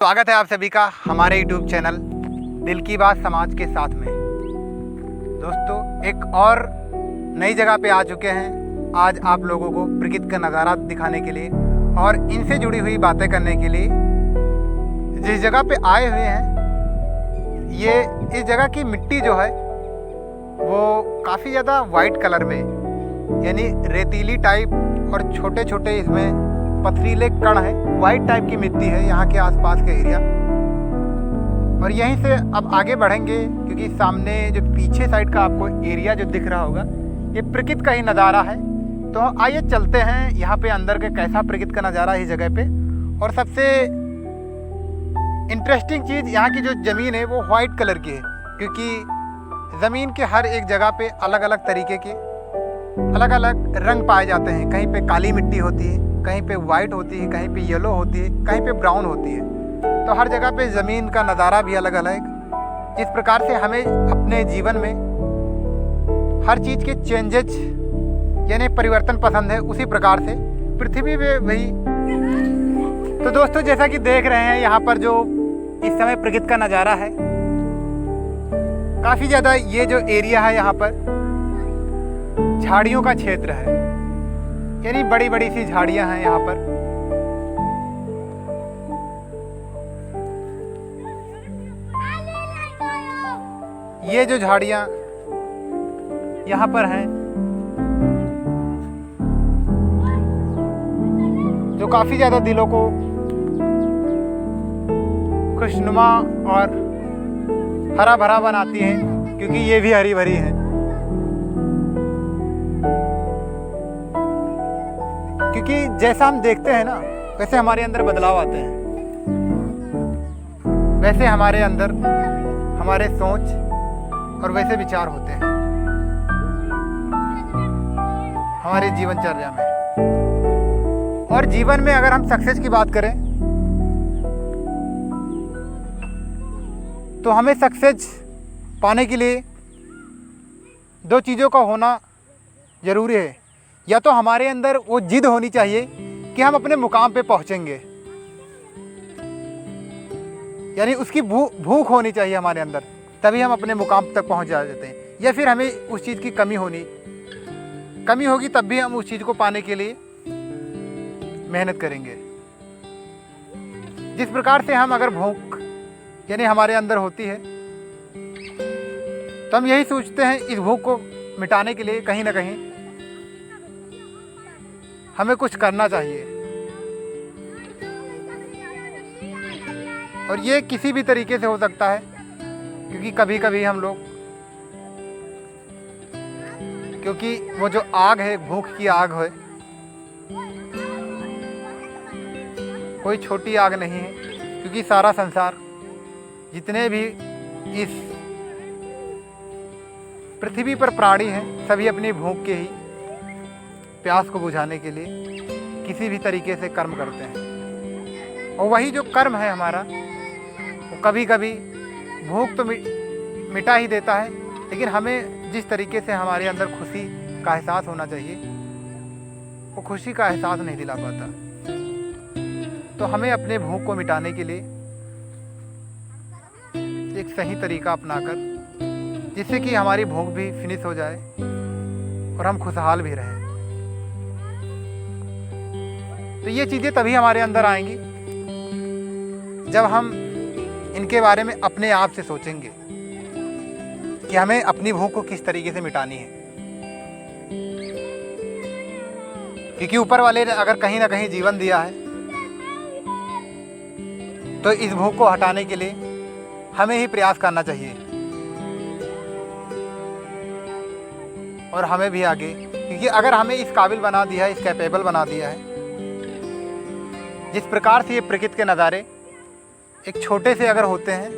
स्वागत है आप सभी का हमारे यूट्यूब चैनल दिल की बात समाज के साथ में। दोस्तों, एक और नई जगह पे आ चुके हैं आज आप लोगों को प्रकृति का नज़ारा दिखाने के लिए और इनसे जुड़ी हुई बातें करने के लिए। जिस जगह पे आए हुए हैं, ये इस जगह की मिट्टी जो है वो काफ़ी ज़्यादा वाइट कलर में, यानी रेतीली टाइप और छोटे छोटे इसमें पथरीले कण है। वाइट टाइप की मिट्टी है यहाँ के आसपास के एरिया। और यहीं से अब आगे बढ़ेंगे क्योंकि सामने जो पीछे साइड का आपको एरिया जो दिख रहा होगा ये प्रकृति का ही नज़ारा है। तो आइए चलते हैं यहाँ पे अंदर के कैसा प्रकृति का नज़ारा है इस जगह पे। और सबसे इंटरेस्टिंग चीज़, यहाँ की जो ज़मीन है वो वाइट कलर की है, क्योंकि ज़मीन के हर एक जगह पे अलग अलग तरीके के अलग अलग रंग पाए जाते हैं। कहीं पे काली मिट्टी होती है, कहीं पे वाइट होती है, कहीं पे येलो होती है, कहीं पे ब्राउन होती है। तो हर जगह पे ज़मीन का नज़ारा भी अलग अलग। जिस प्रकार से हमें अपने जीवन में हर चीज़ के चेंजेज यानी परिवर्तन पसंद है, उसी प्रकार से पृथ्वी पे वही। तो दोस्तों, जैसा कि देख रहे हैं यहाँ पर जो इस समय प्रकृति का नज़ारा है, काफ़ी ज़्यादा ये जो एरिया है यहाँ पर झाड़ियों का क्षेत्र है, यानी बड़ी बड़ी सी झाड़ियां हैं यहाँ पर। ये जो झाड़ियां यहाँ पर हैं जो काफ़ी ज़्यादा दिलों को खुशनुमा और हरा भरा बनाती हैं, क्योंकि ये भी हरी भरी हैं। क्योंकि जैसा हम देखते हैं ना, वैसे हमारे अंदर बदलाव आते हैं। वैसे हमारे अंदर हमारे सोच और वैसे विचार होते हैं हमारे जीवनचर्या में। और जीवन में अगर हम सक्सेस की बात करें तो हमें सक्सेस पाने के लिए दो चीज़ों का होना ज़रूरी है। या तो हमारे अंदर वो जिद होनी चाहिए कि हम अपने मुकाम पे पहुंचेंगे, यानी उसकी भूख होनी चाहिए हमारे अंदर, तभी हम अपने मुकाम तक पहुंच जाते हैं। या फिर हमें उस चीज़ की कमी होगी, तब भी हम उस चीज़ को पाने के लिए मेहनत करेंगे। जिस प्रकार से हम अगर भूख यानी हमारे अंदर होती है तो हम यही सोचते हैं इस भूख को मिटाने के लिए कहीं ना कहीं हमें कुछ करना चाहिए। और ये किसी भी तरीके से हो सकता है, क्योंकि कभी कभी हम लोग, क्योंकि वो जो आग है, भूख की आग है, कोई छोटी आग नहीं है। क्योंकि सारा संसार, जितने भी इस पृथ्वी पर प्राणी हैं, सभी अपनी भूख के ही प्यास को बुझाने के लिए किसी भी तरीके से कर्म करते हैं। और वही जो कर्म है हमारा, वो कभी कभी भूख तो मिटा ही देता है, लेकिन हमें जिस तरीके से हमारे अंदर खुशी का एहसास होना चाहिए, वो खुशी का एहसास नहीं दिला पाता। तो हमें अपने भूख को मिटाने के लिए एक सही तरीका अपनाकर, जिससे कि हमारी भूख भी फिनिश हो जाए और हम खुशहाल भी रहें। तो ये चीज़ें तभी हमारे अंदर आएंगी जब हम इनके बारे में अपने आप से सोचेंगे कि हमें अपनी भूख को किस तरीके से मिटानी है। क्योंकि ऊपर वाले ने अगर कहीं ना कहीं जीवन दिया है, तो इस भूख को हटाने के लिए हमें ही प्रयास करना चाहिए। और हमें भी आगे, क्योंकि अगर हमें इस काबिल बना दिया है, इस कैपेबल बना दिया है, जिस प्रकार से ये प्रकृति के नज़ारे एक छोटे से अगर होते हैं,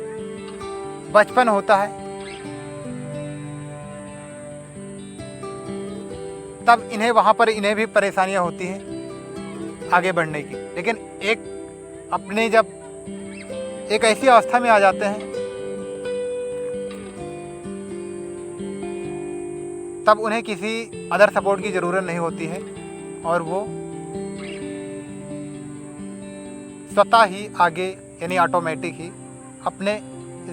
बचपन होता है, तब इन्हें वहाँ पर इन्हें भी परेशानियाँ होती हैं आगे बढ़ने की। लेकिन अपने जब एक ऐसी अवस्था में आ जाते हैं, तब उन्हें किसी अदर सपोर्ट की ज़रूरत नहीं होती है और वो स्वतः ही आगे यानी ऑटोमेटिक ही अपने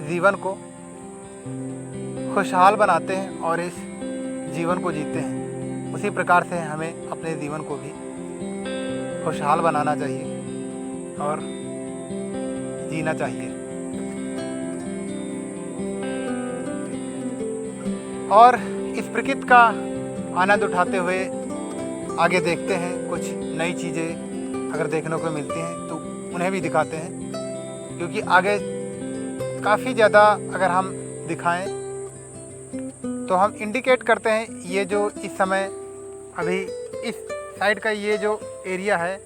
जीवन को खुशहाल बनाते हैं और इस जीवन को जीते हैं। उसी प्रकार से हमें अपने जीवन को भी खुशहाल बनाना चाहिए और जीना चाहिए। और इस प्रकृति का आनंद उठाते हुए आगे देखते हैं, कुछ नई चीज़ें अगर देखने को मिलती हैं तो उन्हें भी दिखाते हैं, क्योंकि आगे काफ़ी ज़्यादा अगर हम दिखाएं तो हम इंडिकेट करते हैं। ये जो इस समय अभी इस साइड का ये जो एरिया है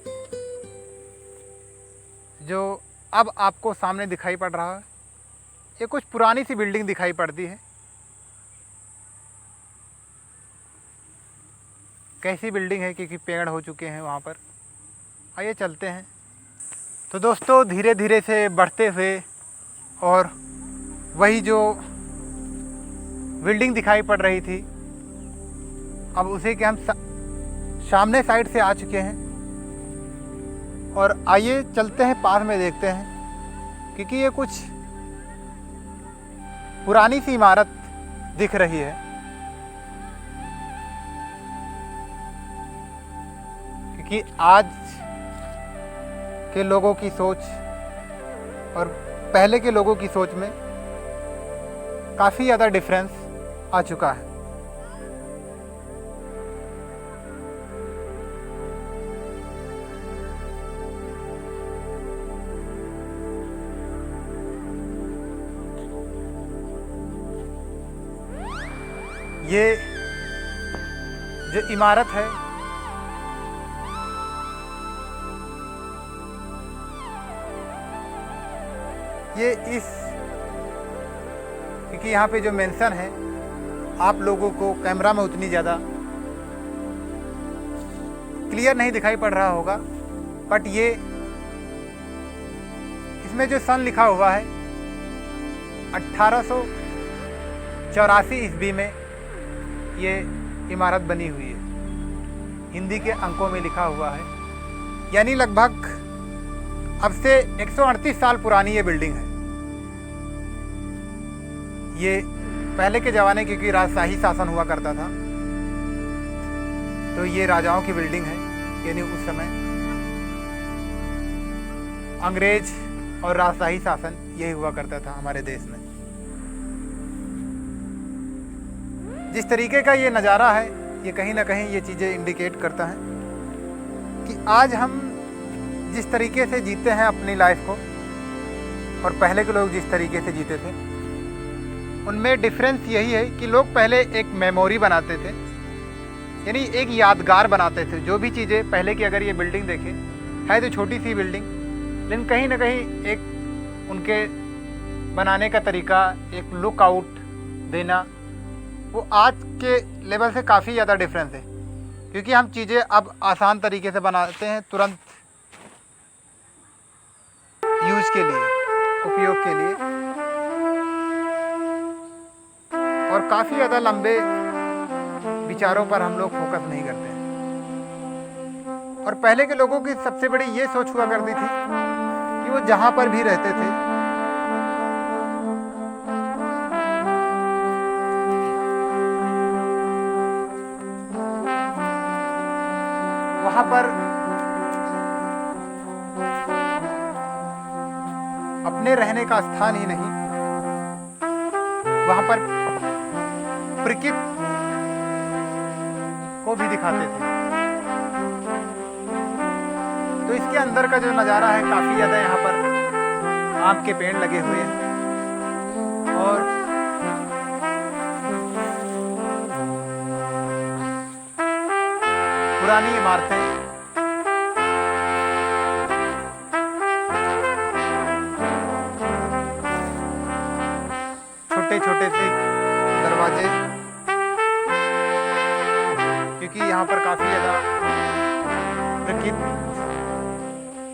जो अब आपको सामने दिखाई पड़ रहा है, ये कुछ पुरानी सी बिल्डिंग दिखाई पड़ती है। कैसी बिल्डिंग है, क्योंकि पेड़ हो चुके हैं वहाँ पर। आइए चलते हैं। तो दोस्तों धीरे धीरे से बढ़ते हुए और वही जो बिल्डिंग दिखाई पड़ रही थी, अब उसे के हम सामने साइड से आ चुके हैं और आइए चलते हैं, पास में देखते हैं, क्योंकि ये कुछ पुरानी सी इमारत दिख रही है। क्योंकि आज के लोगों की सोच और पहले के लोगों की सोच में काफ़ी ज़्यादा डिफरेंस आ चुका है। ये जो इमारत है ये इस, क्योंकि यहाँ पे जो मेंशन है आप लोगों को कैमरा में उतनी ज़्यादा क्लियर नहीं दिखाई पड़ रहा होगा, बट ये इसमें जो सन लिखा हुआ है 1884 ईस्वी में ये इमारत बनी हुई है। हिंदी के अंकों में लिखा हुआ है, यानी लगभग अब से 138 साल पुरानी ये बिल्डिंग है। ये पहले के ज़माने क्योंकि राजशाही शासन हुआ करता था, तो ये राजाओं की बिल्डिंग है। यानी उस समय अंग्रेज और राजशाही शासन यही हुआ करता था हमारे देश में। जिस तरीके का ये नज़ारा है, ये कहीं ना कहीं ये चीज़ें इंडिकेट करता है कि आज हम जिस तरीके से जीते हैं अपनी लाइफ को और पहले के लोग जिस तरीके से जीते थे, उनमें डिफरेंस यही है कि लोग पहले एक मेमोरी बनाते थे, यानी एक यादगार बनाते थे। जो भी चीज़ें पहले की, अगर ये बिल्डिंग देखें है तो छोटी सी बिल्डिंग, लेकिन कहीं ना कहीं एक उनके बनाने का तरीका, एक लुक आउट देना, वो आज के लेवल से काफ़ी ज़्यादा डिफरेंस है। क्योंकि हम चीज़ें अब आसान तरीके से बनाते हैं, तुरंत यूज के लिए, उपयोग के लिए, और काफ़ी ज़्यादा लंबे विचारों पर हम लोग फोकस नहीं करते हैं। और पहले के लोगों की सबसे बड़ी ये सोच हुआ करती थी कि वो जहाँ पर भी रहते थे वहाँ पर अपने रहने का स्थान ही नहीं, वहाँ पर प्रकृति को भी दिखाते थे। तो इसके अंदर का जो नज़ारा है, काफ़ी ज़्यादा यहाँ पर आम के पेड़ लगे हुए हैं और पुरानी इमारतें, छोटे छोटे से दरवाजे, क्योंकि यहाँ पर काफ़ी ज़्यादा प्रकृति,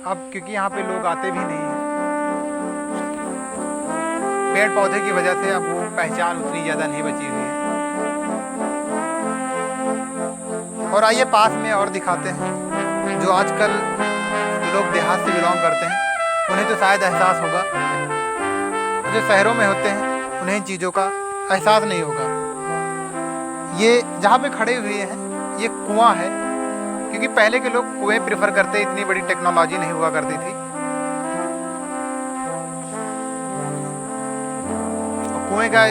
अब क्योंकि यहाँ पे लोग आते भी नहीं हैं, पेड़ पौधे की वजह से अब वो पहचान उतनी ज़्यादा नहीं बची हुई है। और आइए पास में और दिखाते हैं। जो आजकल लोग देहात से बिलोंग करते हैं उन्हें तो शायद एहसास होगा, जो शहरों में होते हैं उन्हें इन चीज़ों का एहसास नहीं होगा। ये जहाँ पे खड़े हुए हैं ये कुआं है, क्योंकि पहले के लोग कुएं प्रेफर करते, इतनी बड़ी टेक्नोलॉजी नहीं हुआ करती थी। कुएं का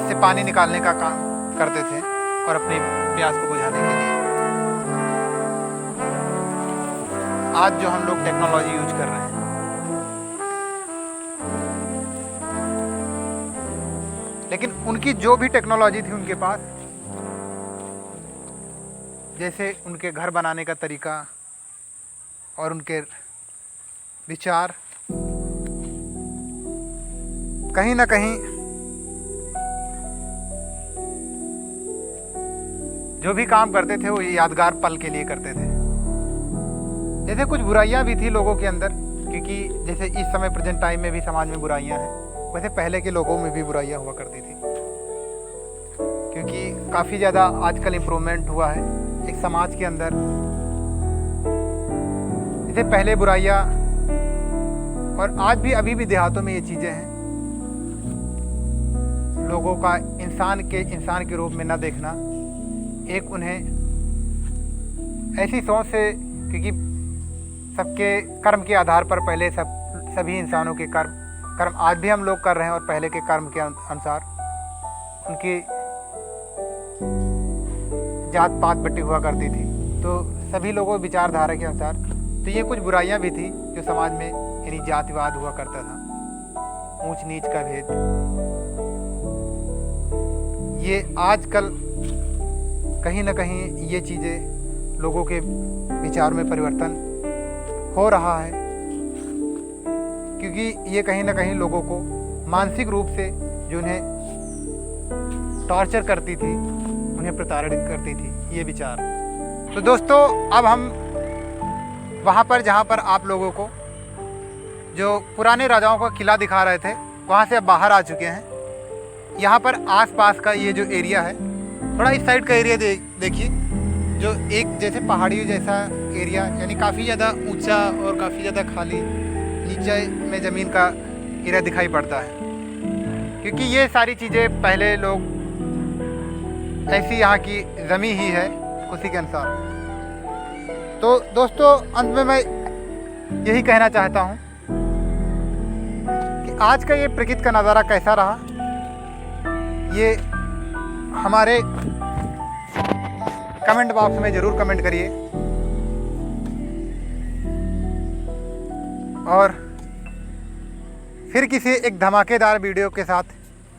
से पानी निकालने का काम करते थे और अपनी प्यास को बुझाने के लिए। आज जो हम लोग टेक्नोलॉजी यूज कर रहे हैं, लेकिन उनकी जो भी टेक्नोलॉजी थी उनके पास, जैसे उनके घर बनाने का तरीका और उनके विचार, कहीं ना कहीं जो भी काम करते थे वो यादगार पल के लिए करते थे। जैसे कुछ बुराइयां भी थी लोगों के अंदर, क्योंकि जैसे इस समय प्रेजेंट टाइम में भी समाज में बुराइयां हैं, वैसे पहले के लोगों में भी बुराइयां हुआ करती थी। क्योंकि काफ़ी ज़्यादा आजकल इम्प्रूवमेंट हुआ है एक समाज के अंदर। जैसे पहले बुराइयां, और आज भी अभी भी देहातों में ये चीज़ें हैं, लोगों का इंसान के रूप में न देखना, एक उन्हें ऐसी सोच से, क्योंकि सबके कर्म के आधार पर पहले सभी इंसानों के कर्म आज भी हम लोग कर रहे हैं, और पहले के कर्म के अनुसार उनकी जात पात बटी हुआ करती थी। तो सभी लोगों की विचारधारा के अनुसार तो ये कुछ बुराइयां भी थी जो समाज में, यानी जातिवाद हुआ करता था, ऊंच नीच का भेद। ये आजकल कहीं ना कहीं ये चीज़ें लोगों के विचार में परिवर्तन हो रहा है, क्योंकि ये कहीं ना कहीं लोगों को मानसिक रूप से जो उन्हें टॉर्चर करती थी, उन्हें प्रताड़ित करती थी ये विचार। तो दोस्तों, अब हम वहाँ पर जहाँ पर आप लोगों को जो पुराने राजाओं का किला दिखा रहे थे, वहाँ से अब बाहर आ चुके हैं। यहाँ पर आसपास का ये जो एरिया है, थोड़ा इस साइड का एरिया देखिए, जो एक जैसे पहाड़ी जैसा एरिया, यानी काफ़ी ज़्यादा ऊंचा और काफ़ी ज़्यादा खाली नीचे में ज़मीन का एरिया दिखाई पड़ता है, क्योंकि ये सारी चीज़ें पहले लोग ऐसी यहाँ की ज़मीन ही है उसी के अनुसार। तो दोस्तों, अंत में मैं यही कहना चाहता हूँ कि आज का ये प्रकृति का नज़ारा कैसा रहा, ये हमारे कमेंट बॉक्स में ज़रूर कमेंट करिए। और फिर किसी एक धमाकेदार वीडियो के साथ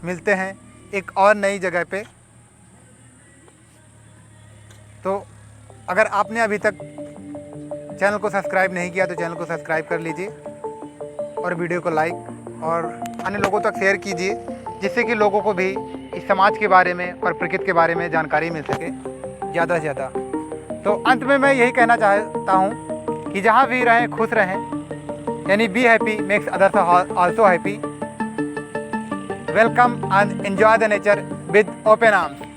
मिलते हैं एक और नई जगह पे। तो अगर आपने अभी तक चैनल को सब्सक्राइब नहीं किया तो चैनल को सब्सक्राइब कर लीजिए, और वीडियो को लाइक और अन्य लोगों तक शेयर कीजिए, जिससे कि लोगों को भी इस समाज के बारे में और प्रकृति के बारे में जानकारी मिल सके ज़्यादा से ज़्यादा। तो अंत में मैं यही कहना चाहता हूँ कि जहाँ भी रहें खुश रहें, यानी be happy makes others also happy. Welcome and enjoy the nature with open arms.